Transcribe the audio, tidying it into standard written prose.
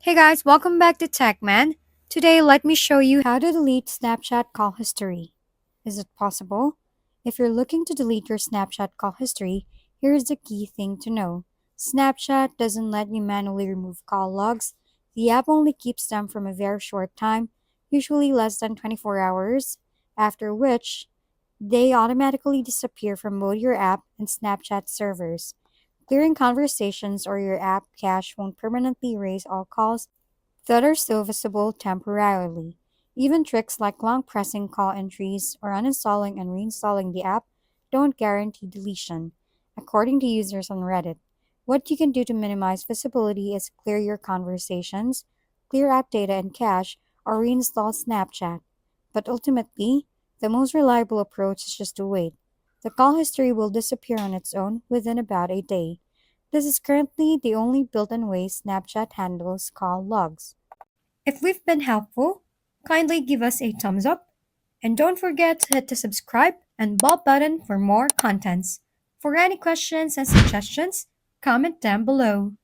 Hey guys, welcome back to TechMan. Today, let me show you how to delete Snapchat call history. Is it possible? If you're looking to delete your Snapchat call history, here's the key thing to know. Snapchat doesn't let you manually remove call logs. The app only keeps them from a very short time, usually less than 24 hours, after which they automatically disappear from both your app and Snapchat servers. Clearing conversations or your app cache won't permanently erase all calls that are still visible temporarily. Even tricks like long pressing call entries or uninstalling and reinstalling the app don't guarantee deletion, according to users on Reddit. What you can do to minimize visibility is clear your conversations, clear app data and cache, or reinstall Snapchat. But ultimately, the most reliable approach is just to wait. The call history will disappear on its own within about a day. This is currently the only built in way Snapchat handles call logs. If we've been helpful, kindly give us a thumbs up and don't forget to hit the subscribe and bell button for more contents. For any questions and suggestions, comment down below.